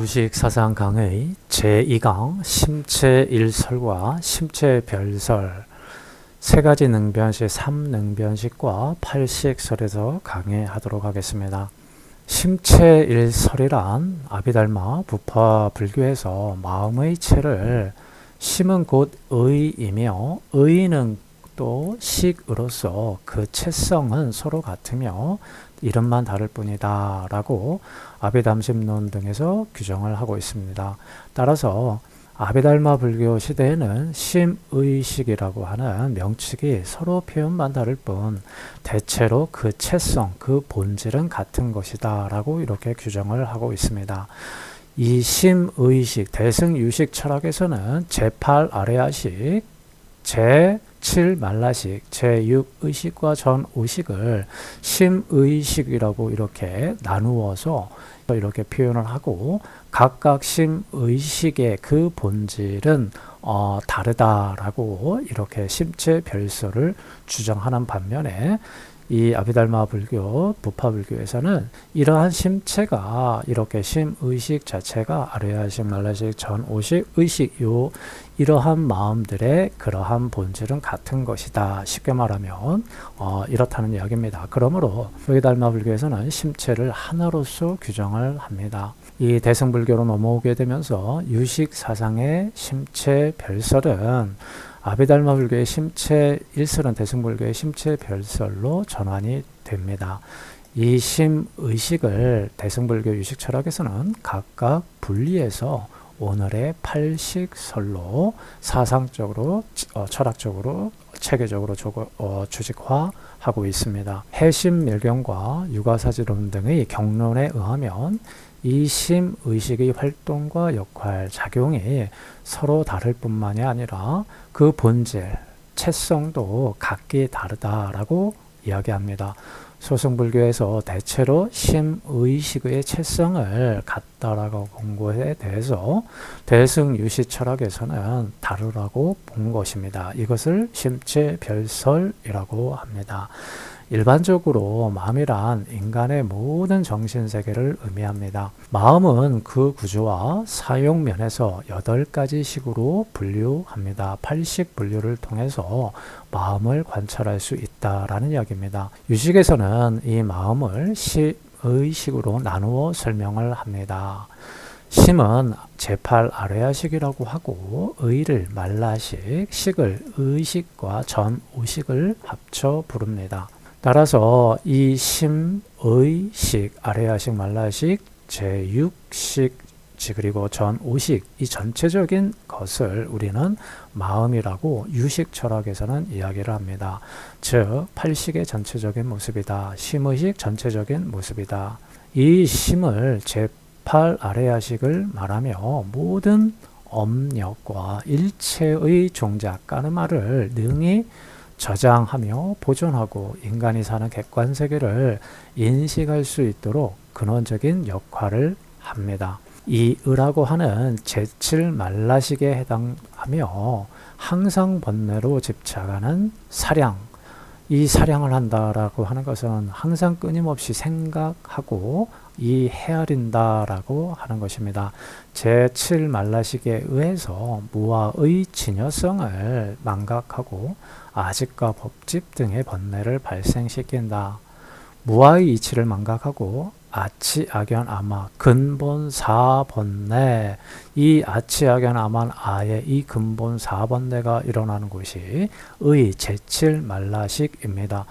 우식사상 강의 제2강 심체일설과 심체별설 세 가지 능변식 3능변식과 8식설에서 강의하도록 하겠습니다. 심체일설이란 아비달마 부파 불교에서 마음의 체를 심은 곧 의이며 의는 또 식으로서 그 체성은 서로 같으며 이름만 다를 뿐이다 라고 아비담심론 등에서 규정을 하고 있습니다. 따라서 아비달마 불교 시대에는 심의식이라고 하는 명칭이 서로 표현만 다를 뿐 대체로 그 체성, 그 본질은 같은 것이다 라고 이렇게 규정을 하고 있습니다. 이 심의식, 대승유식 철학에서는 제8 아레아식, 제7 말라식, 제6의식과 전오식을 심의식이라고 이렇게 나누어서 이렇게 표현을 하고 각각 심의식의 그 본질은 다르다라고 이렇게 심체별설을 주장하는 반면에 이 아비달마 불교, 부파 불교에서는 이러한 심체가 이렇게 심의식 자체가 아레아식, 말라식, 전오식, 의식 이러한 마음들의 그러한 본질은 같은 것이다. 쉽게 말하면 이렇다는 이야기입니다. 그러므로 아비달마 불교에서는 심체를 하나로서 규정을 합니다. 이 대승불교로 넘어오게 되면서 유식 사상의 심체별설은 아비달마 불교의 심체일설은 대승불교의 심체별설로 전환이 됩니다. 이 심의식을 대승불교 유식 철학에서는 각각 분리해서 오늘의 8식설로 사상적으로, 철학적으로, 체계적으로 주직화하고 있습니다. 해심멸경과 육아사지론 등의 경론에 의하면 이 심의식의 활동과 역할, 작용이 서로 다를 뿐만이 아니라 그 본질, 체성도 각기 다르다라고 이야기합니다. 소승불교에서 대체로 심의식의 체성을 같다라고 본 것에 대해서 대승유식 철학에서는 다르라고 본 것입니다. 이것을 심체별설이라고 합니다. 일반적으로 마음이란 인간의 모든 정신세계를 의미합니다. 마음은 그 구조와 사용면에서 8가지 식으로 분류합니다. 8식 분류를 통해서 마음을 관찰할 수 있다라는 이야기입니다. 유식에서는 이 마음을 심의식으로 나누어 설명을 합니다. 심은 제8 아레아식이라고 하고 의를 말라식, 식을 의식과 전오식을 합쳐 부릅니다. 따라서 이 심의식, 아레아식, 말라식, 제6식, 그리고 전오식 이 전체적인 것을 우리는 마음이라고 유식 철학에서는 이야기를 합니다. 즉 8식의 전체적인 모습이다. 심의식 전체적인 모습이다. 이 심을 제8 아레아식을 말하며 모든 업력과 일체의 종작, 까르마를 능히 저장하며 보존하고 인간이 사는 객관세계를 인식할 수 있도록 근원적인 역할을 합니다. 이 의라고 하는 제7 말라식에 해당하며 항상 번뇌로 집착하는 사량, 이 사량을 한다라고 하는 것은 항상 끊임없이 생각하고 이 헤아린다라고 하는 것입니다. 제7 말라식에 의해서 무아의 진여성을 망각하고 아집과 법집 등의 번뇌를 발생시킨다. 무아의 이치를 망각하고 아치, 악연, 아마, 근본 4번뇌, 이 아치, 악연, 아만, 아의 이 근본 4번뇌가 일어나는 곳이 의 제7 말라식입니다.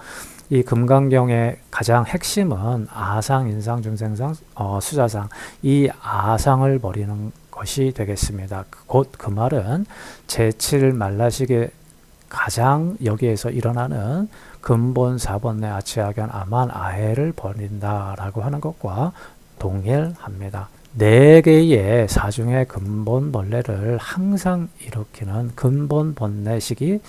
이 금강경의 가장 핵심은 아상, 인상, 중생상, 수자상, 이 아상을 버리는 것이 되겠습니다. 곧 그 말은 제7 말라식의 가장 여기에서 일어나는 근본 4번뇌 아치아견 아만 아해를 버린다라고 하는 것과 동일합니다. 4개의 사중의 근본 번뇌를 항상 일으키는 근본 번뇌식이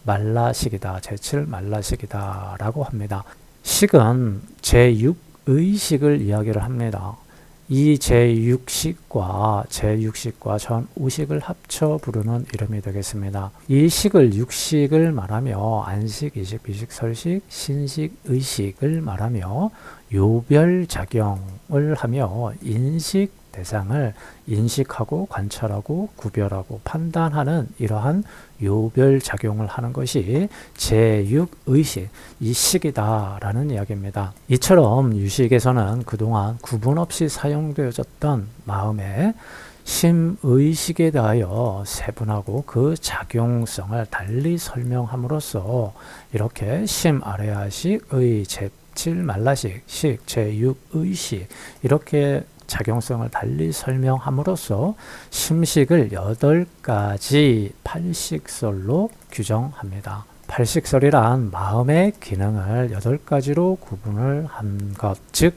말라식이다. 제7 말라식이다 라고 합니다. 식은 제6의식을 이야기를 합니다. 이 제6식과 전오식을 합쳐 부르는 이름이 되겠습니다. 이 식을 육식을 말하며 안식, 이식, 비식, 설식, 신식, 의식을 말하며 요별작용을 하며 인식, 대상을 인식하고 관찰하고 구별하고 판단하는 이러한 요별작용을 하는 것이 제6의식, 이 식이다라는 이야기입니다. 이처럼 유식에서는 그동안 구분 없이 사용되어졌던 마음의 심의식에 대하여 세분하고 그 작용성을 달리 설명함으로써 이렇게 심 아래하식, 의, 제7 말라식, 식, 제6의식 이렇게 작용성을 달리 설명함으로써 심식을 8가지 팔식설로 규정합니다. 팔식설이란 마음의 기능을 8가지로 구분을 한 것, 즉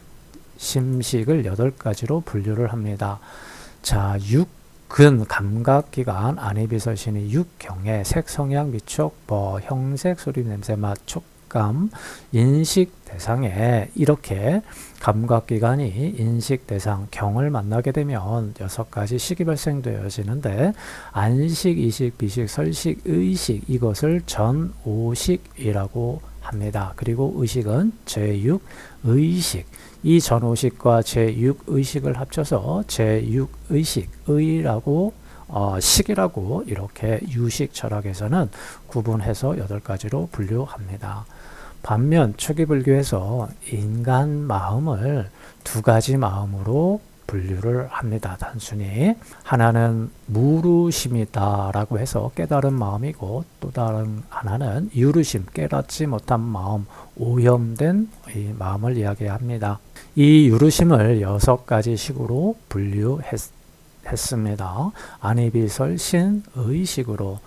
심식을 8가지로 분류를 합니다. 자, 육근, 감각기관, 안이비설신이 육경에 색, 성향, 미촉, 형색, 소리, 냄새, 맛, 촉감, 인식 대상에 이렇게 감각기관이 인식 대상, 경을 만나게 되면 6가지 식이 발생되어지는데 안식, 이식, 비식, 설식, 의식 이것을 전오식이라고 합니다. 그리고 의식은 제6의식, 이 전오식과 제6의식을 합쳐서 제6의식, 의라고 식이라고 이렇게 유식 철학에서는 구분해서 8가지로 분류합니다. 반면 초기불교에서 인간 마음을 2가지 마음으로 분류를 합니다. 단순히 하나는 무르심이다 라고 해서 깨달은 마음이고 또 다른 하나는 유르심, 깨닫지 못한 마음, 오염된 이 마음을 이야기합니다. 이 유르심을 6가지 식으로 분류했습니다. 안이비설, 신, 의식으로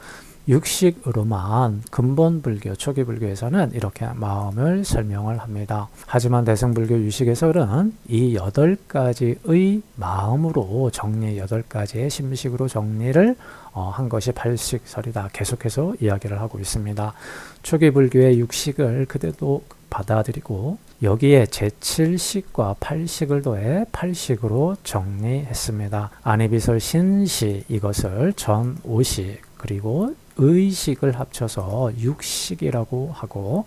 육식으로만 근본 불교, 초기 불교에서는 이렇게 마음을 설명을 합니다. 하지만 대승불교 유식에서는 이 8가지의 마음으로 정리, 8가지의 심식으로 정리를 한 것이 팔식설이다. 계속해서 이야기를 하고 있습니다. 초기 불교의 육식을 그대로 받아들이고 여기에 제7식과 8식을 더해 8식으로 정리했습니다. 안이비설 신시 이것을 전5식 그리고 의식을 합쳐서 6식이라고 하고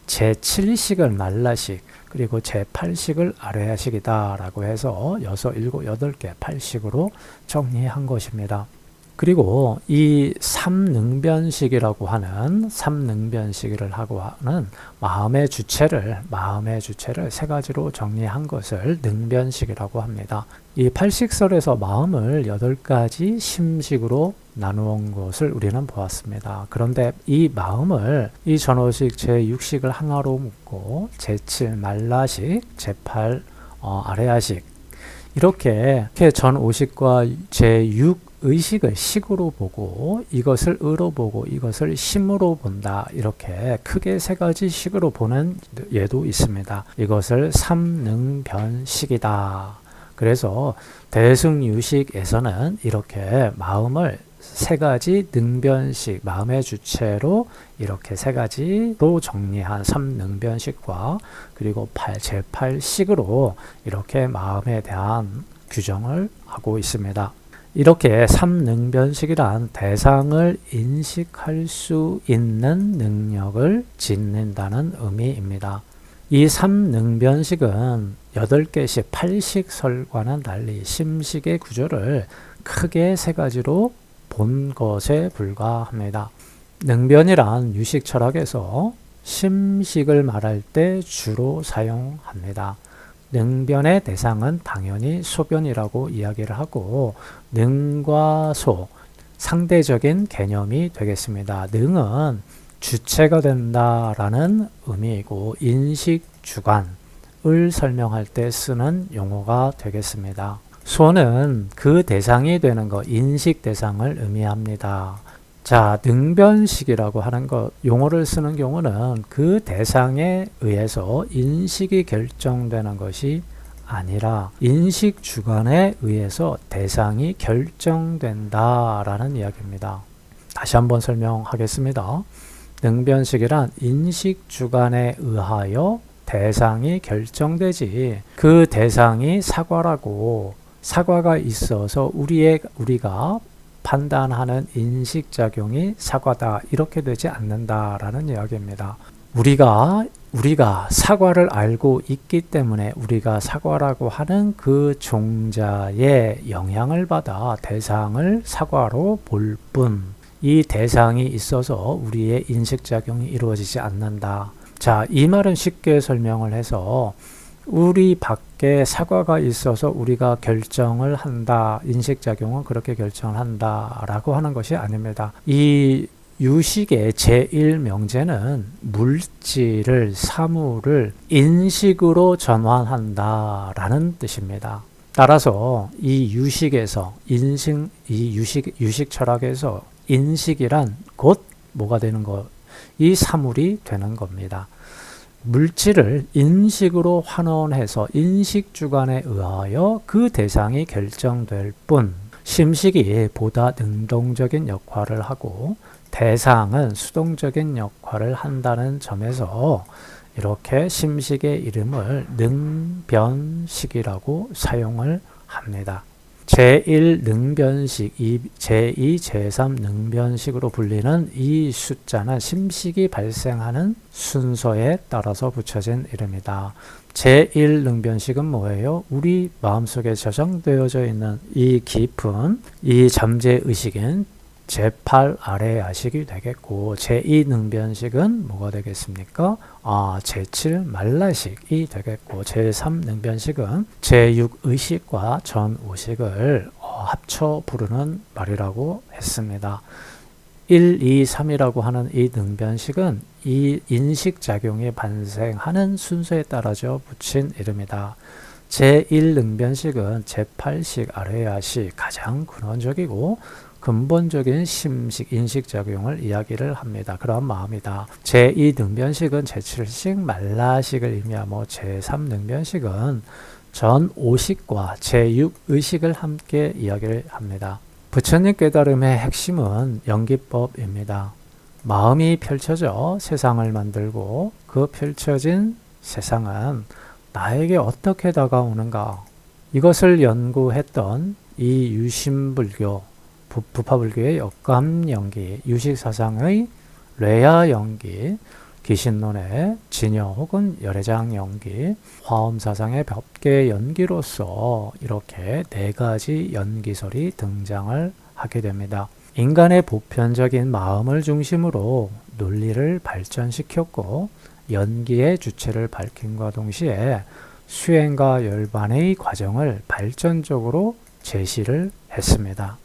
제7식을 말라식 그리고 제8식을 아래야식이다 라고 해서 6, 7, 8개 8식으로 정리한 것입니다. 그리고 이 삼능변식이라고 하는 삼능변식을 하고 하는 마음의 주체를 3가지로 정리한 것을 능변식이라고 합니다. 이 팔식설에서 마음을 8가지 심식으로 나누은 것을 우리는 보았습니다. 그런데 이 마음을 이 전오식 제6식을 하나로 묶고 제7 말라식, 제8 아래야식 이렇게 전오식과 제6 의식을 식으로 보고 이것을 의로 보고 이것을 심으로 본다. 이렇게 크게 3가지 식으로 보는 예도 있습니다. 이것을 삼능변식이다. 그래서 대승유식에서는 이렇게 마음을 3가지 능변식, 마음의 주체로 이렇게 3가지로 정리한 삼능변식과 그리고 제8식으로 이렇게 마음에 대한 규정을 하고 있습니다. 이렇게 삼능변식이란 대상을 인식할 수 있는 능력을 짓는다는 의미입니다. 이 삼능변식은 8개씩 팔식설과는 달리 심식의 구조를 크게 3가지로 본 것에 불과합니다. 능변이란 유식 철학에서 심식을 말할 때 주로 사용합니다. 능변의 대상은 당연히 소변이라고 이야기를 하고 능과 소, 상대적인 개념이 되겠습니다. 능은 주체가 된다라는 의미이고 인식 주관을 설명할 때 쓰는 용어가 되겠습니다. 소는 그 대상이 되는 것, 인식 대상을 의미합니다. 자, 능변식이라고 하는 것, 용어를 쓰는 경우는 그 대상에 의해서 인식이 결정되는 것이 아니라 인식 주관에 의해서 대상이 결정된다라는 이야기입니다. 다시 한번 설명하겠습니다. 능변식이란 인식 주관에 의하여 대상이 결정되지 그 대상이 사과가 있어서 우리가 판단하는 인식작용이 사과다 이렇게 되지 않는다라는 이야기입니다. 우리가 사과를 알고 있기 때문에 우리가 사과라고 하는 그 종자의 영향을 받아 대상을 사과로 볼 뿐, 이 대상이 있어서 우리의 인식작용이 이루어지지 않는다. 자, 이 말은 쉽게 설명을 해서 우리 밖에 사과가 있어서 우리가 결정을 한다. 인식작용은 그렇게 결정을 한다. 라고 하는 것이 아닙니다. 이 유식의 제1명제는 물질을, 사물을 인식으로 전환한다. 라는 뜻입니다. 따라서 이 유식에서, 유식 철학에서 인식이란 곧 뭐가 되는 거? 이 사물이 되는 겁니다. 물질을 인식으로 환원해서 인식 주관에 의하여 그 대상이 결정될 뿐, 심식이 보다 능동적인 역할을 하고 대상은 수동적인 역할을 한다는 점에서 이렇게 심식의 이름을 능변식이라고 사용을 합니다. 제1 능변식, 제2, 제3 능변식으로 불리는 이 숫자는 심식이 발생하는 순서에 따라서 붙여진 이름이다. 제1 능변식은 뭐예요? 우리 마음속에 저장되어져 있는 이 깊은 이 잠재의식인 제8 아래야식이 되겠고, 제2 능변식은 뭐가 되겠습니까? 제7 말라식이 되겠고, 제3 능변식은 제6 의식과 전오식을 합쳐 부르는 말이라고 했습니다. 1, 2, 3이라고 하는 이 능변식은 이 인식작용이 발생하는 순서에 따라서 붙인 이름이다. 제1 능변식은 제8식 아래야식, 가장 근원적이고 근본적인 심식, 인식작용을 이야기를 합니다. 그런 마음이다. 제2 능변식은 제7식 말라식을 의미하며 제3 능변식은 전오식과 제6 의식을 함께 이야기를 합니다. 부처님 깨달음의 핵심은 연기법입니다. 마음이 펼쳐져 세상을 만들고 그 펼쳐진 세상은 나에게 어떻게 다가오는가? 이것을 연구했던 이 유심불교, 부파불교의 역감연기, 유식사상의 뇌야연기, 기신론의 진여 혹은 열애장연기, 화엄사상의 법계연기로서 이렇게 네 가지 연기설이 등장을 하게 됩니다. 인간의 보편적인 마음을 중심으로 논리를 발전시켰고 연기의 주체를 밝힘과 동시에 수행과 열반의 과정을 발전적으로 제시를 했습니다.